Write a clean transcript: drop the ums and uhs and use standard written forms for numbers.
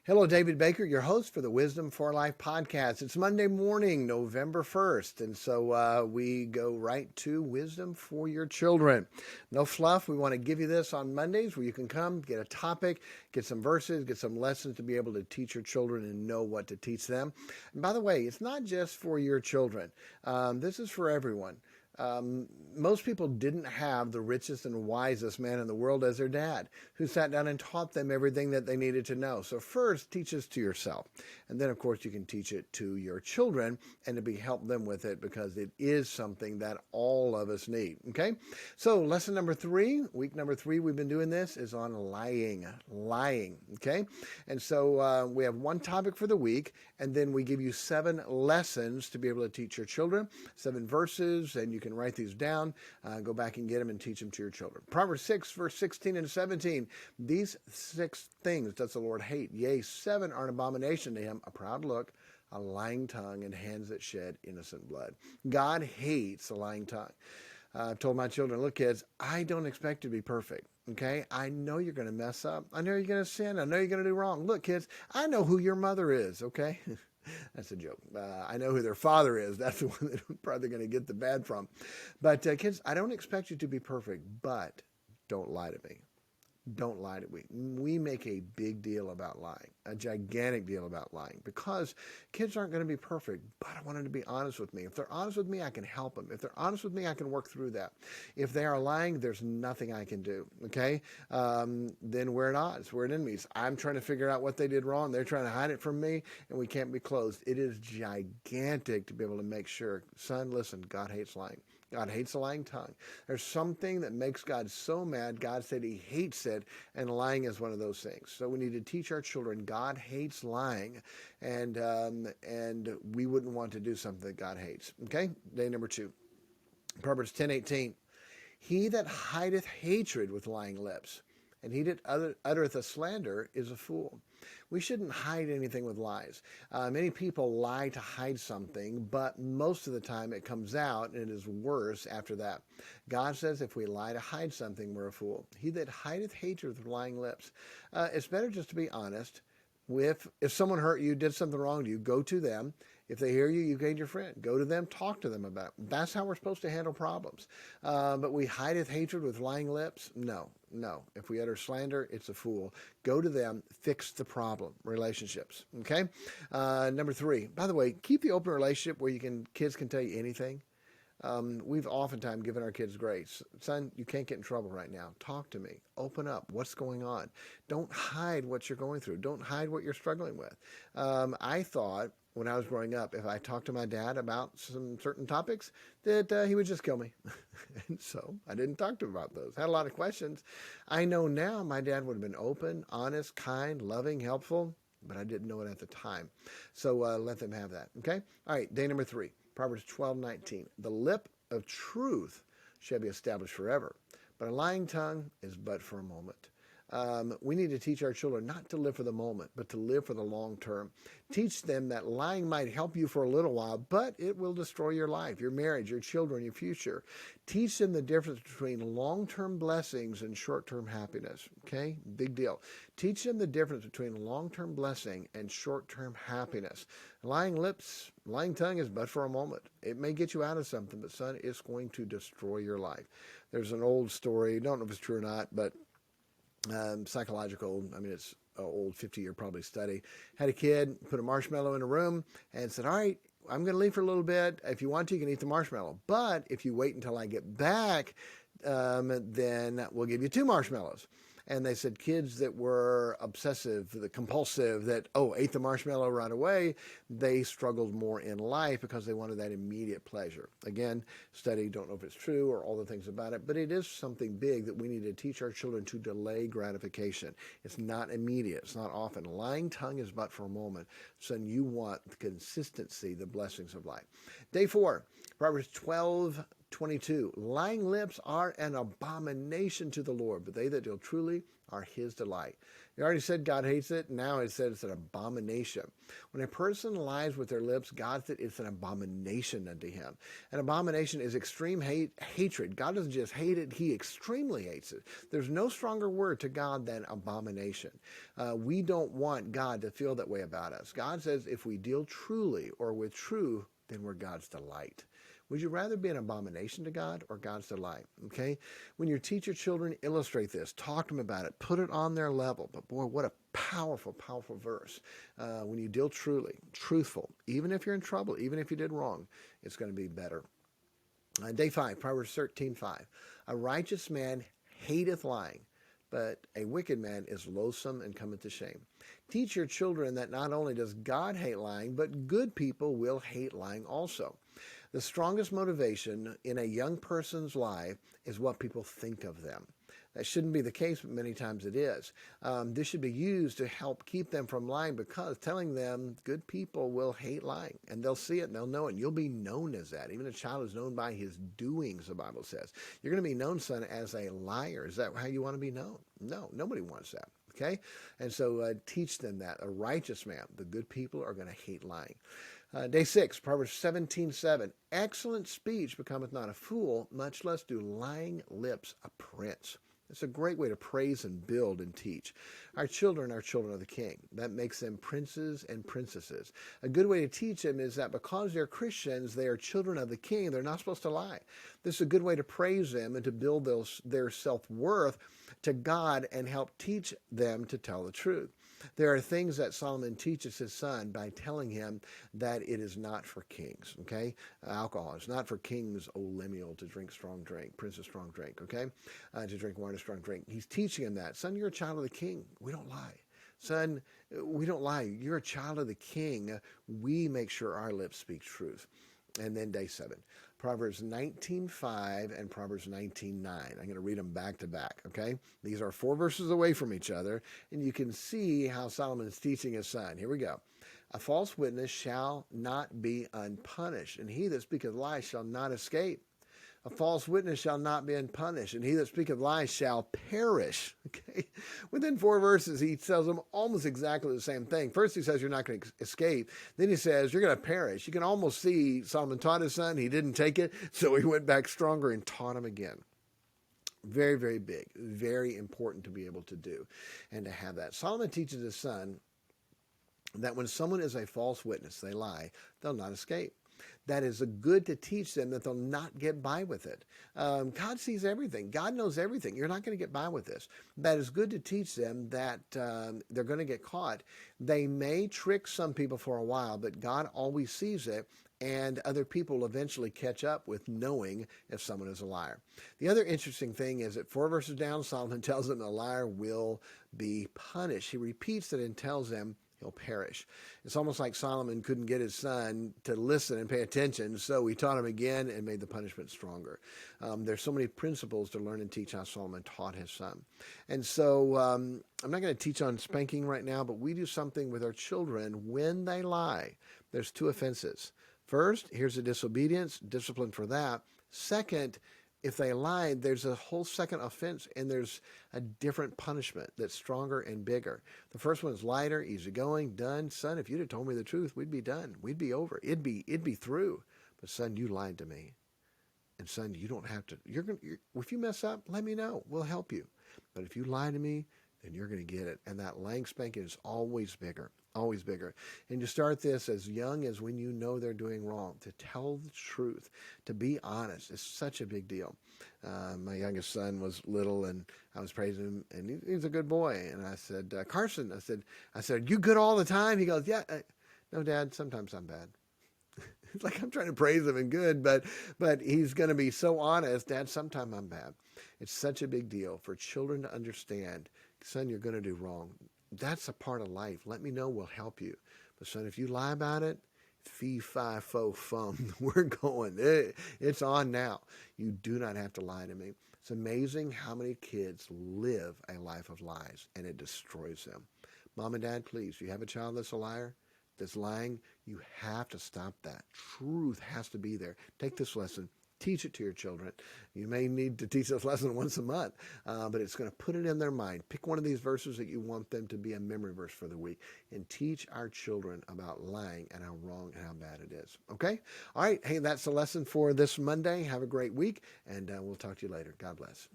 Hello, David Baker, your host for the Wisdom for Life podcast. It's Monday morning, November 1st, and so we go right to Wisdom for Your Children. No fluff. We want to give you this on Mondays where you can come, get a topic, get some verses, get some lessons to be able to teach your children and know what to teach them. And by the way, it's not just for your children. This is for everyone. Most people didn't have the richest and wisest man in the world as their dad, who sat down and taught them everything that they needed to know. So first, teach this to yourself. And then, of course, you can teach it to your children and to help them with it because it is something that all of us need. Okay? So lesson number 3, week number 3, we've been doing this, is on lying. Lying. Okay? And so we have one topic for the week, and then we give you 7 lessons to be able to teach your children, 7 verses, and you can write these down, go back and get them and teach them to your children. Proverbs 6, verse 16 and 17. These 6 things does the Lord hate. Yea, 7 are an abomination to him: a proud look, a lying tongue, and hands that shed innocent blood. God hates a lying tongue. I've told my children, look, kids, I don't expect you to be perfect. Okay? I know you're going to mess up. I know you're going to sin. I know you're going to do wrong. Look, kids, I know who your mother is. Okay? That's a joke. I know who their father is. That's the one that I'm probably going to get the bad from. But kids, I don't expect you to be perfect, but don't lie to me. Don't lie to me. We make a big deal about lying, a gigantic deal about lying, because kids aren't going to be perfect, but I want them to be honest with me. If they're honest with me, I can help them. If they're honest with me, I can work through that. If they are lying, there's nothing I can do, okay? Then we're at odds. We're at enemies. I'm trying to figure out what they did wrong. They're trying to hide it from me, and we can't be closed. It is gigantic to be able to make sure, son, listen, God hates lying. God hates a lying tongue. There's something that makes God so mad. God said he hates it, and lying is one of those things. So we need to teach our children God hates lying, and we wouldn't want to do something that God hates. Okay? Day number 2. Proverbs 10:18. He that hideth hatred with lying lips, and he that uttereth a slander, is a fool. We shouldn't hide anything with lies. Many people lie to hide something, but most of the time it comes out and it is worse after that. God says if we lie to hide something, we're a fool. He that hideth hatred with lying lips. It's better just to be honest. If someone hurt you, did something wrong to you, go to them. If they hear you, you gain your friend. Go to them, talk to them about it. That's how we're supposed to handle problems. But we hideth hatred with lying lips? No. If we utter slander, it's a fool. Go to them, fix the problem. Relationships, okay? Number 3, by the way, keep the open relationship where kids can tell you anything. We've oftentimes given our kids grace. Son, you can't get in trouble right now. Talk to me. Open up. What's going on? Don't hide what you're going through. Don't hide what you're struggling with. I thought when I was growing up, if I talked to my dad about some certain topics, that he would just kill me. And so I didn't talk to him about those. Had a lot of questions. I know now my dad would have been open, honest, kind, loving, helpful, but I didn't know it at the time. So let them have that. Okay? All right, day number 3. Proverbs 12:19. The lip of truth shall be established forever, but a lying tongue is but for a moment. We need to teach our children not to live for the moment, but to live for the long term. Teach them that lying might help you for a little while, but it will destroy your life, your marriage, your children, your future. Teach them the difference between long-term blessings and short-term happiness. Okay? Big deal. Teach them the difference between long-term blessing and short-term happiness. Lying lips, lying tongue is but for a moment. It may get you out of something, but son, it's going to destroy your life. There's an old story, don't know if it's true or not, but psychological, it's an old 50-year probably study. Had a kid put a marshmallow in a room and said, all right, I'm going to leave for a little bit. If you want to, you can eat the marshmallow. But if you wait until I get back, then we'll give you 2 marshmallows. And they said kids that were obsessive, the compulsive, that, ate the marshmallow right away, they struggled more in life because they wanted that immediate pleasure. Again, study, don't know if it's true or all the things about it, but it is something big that we need to teach our children to delay gratification. It's not immediate. It's not often. Lying tongue is but for a moment. Son, you want the consistency, the blessings of life. Day 4, Proverbs 12, 22, lying lips are an abomination to the Lord, but they that deal truly are his delight. You already said God hates it. Now it said it's an abomination. When a person lies with their lips, God said it's an abomination unto him. An abomination is extreme hatred. God doesn't just hate it, he extremely hates it. There's no stronger word to God than abomination. We don't want God to feel that way about us. God says if we deal truly or with truth, then we're God's delight. Would you rather be an abomination to God or God's delight? Okay? When you teach your children, illustrate this. Talk to them about it. Put it on their level. But boy, what a powerful, powerful verse. When you deal truly, truthful, even if you're in trouble, even if you did wrong, it's going to be better. Day 5, Proverbs 13:5. A righteous man hateth lying, but a wicked man is loathsome and cometh to shame. Teach your children that not only does God hate lying, but good people will hate lying also. The strongest motivation in a young person's life is what people think of them. That shouldn't be the case, but many times it is. This should be used to help keep them from lying, because telling them good people will hate lying, and they'll see it and they'll know it, and you'll be known as that. Even a child is known by his doings, the Bible says. You're going to be known, son, as a liar. Is that how you want to be known? No, nobody wants that. Okay? And so teach them that. A righteous man, the good people, are going to hate lying. Day 6, Proverbs 17:7. Excellent speech becometh not a fool, much less do lying lips a prince. It's a great way to praise and build and teach. Our children are children of the King. That makes them princes and princesses. A good way to teach them is that because they're Christians, they are children of the King. They're not supposed to lie. This is a good way to praise them and to build their self-worth to God and help teach them to tell the truth. There are things that Solomon teaches his son by telling him that it is not for kings, okay? Alcohol is not for kings, O Lemuel, to drink strong drink, prince's strong drink, okay? To drink wine or strong drink. He's teaching him that. Son, you're a child of the King. We don't lie. Son, we don't lie. You're a child of the King. We make sure our lips speak truth. And then day 7, Proverbs 19:5 and Proverbs 19:9. I'm going to read them back to back, okay? These are 4 verses away from each other, and you can see how Solomon is teaching his son. Here we go. A false witness shall not be unpunished, and he that speaketh lies shall not escape. A false witness shall not be unpunished, and he that speaketh lies shall perish. Okay? Within 4 verses, he tells them almost exactly the same thing. First, he says you're not going to escape. Then he says you're going to perish. You can almost see Solomon taught his son. He didn't take it, so he went back stronger and taught him again. Very, very big. Very important to be able to do and to have that. Solomon teaches his son that when someone is a false witness, they lie, they'll not escape. That is good to teach them that they'll not get by with it. God sees everything. God knows everything. You're not going to get by with this. That is good to teach them that they're going to get caught. They may trick some people for a while, but God always sees it, and other people will eventually catch up with knowing if someone is a liar. The other interesting thing is that 4 verses down, Solomon tells them the liar will be punished. He repeats it and tells them he'll perish. It's almost like Solomon couldn't get his son to listen and pay attention, so he taught him again and made the punishment stronger. There's so many principles to learn and teach how Solomon taught his son. And so I'm not going to teach on spanking right now, but we do something with our children when they lie. There's 2 offenses. First, here's a disobedience, discipline for that. Second, if they lied, there's a whole second offense, and there's a different punishment that's stronger and bigger. The first one is lighter, easygoing, done. Son, if you'd have told me the truth, we'd be done. We'd be over. It'd be through. But son, you lied to me. And son, you don't have to. If you mess up, let me know. We'll help you. But if you lie to me, then you're going to get it. And that lying spanking is always bigger. Always bigger. And you start this as young as when you know they're doing wrong. To tell the truth, to be honest, is such a big deal. My youngest son was little, and I was praising him, and he's a good boy. And I said, Carson, I said, you good all the time? He goes, yeah. No, Dad, sometimes I'm bad. It's like I'm trying to praise him and good, but he's going to be so honest. Dad, sometimes I'm bad. It's such a big deal for children to understand. Son, you're going to do wrong. That's a part of life. Let me know. We'll help you. But son, if you lie about it, fee, fi, fo, fum, we're going. It's on now. You do not have to lie to me. It's amazing how many kids live a life of lies, and it destroys them. Mom and Dad, please, if you have a child that's a liar, that's lying, you have to stop that. Truth has to be there. Take this lesson. Teach it to your children. You may need to teach this lesson once a month, but it's going to put it in their mind. Pick one of these verses that you want them to be a memory verse for the week and teach our children about lying and how wrong and how bad it is. Okay? All right. Hey, that's the lesson for this Monday. Have a great week, and we'll talk to you later. God bless.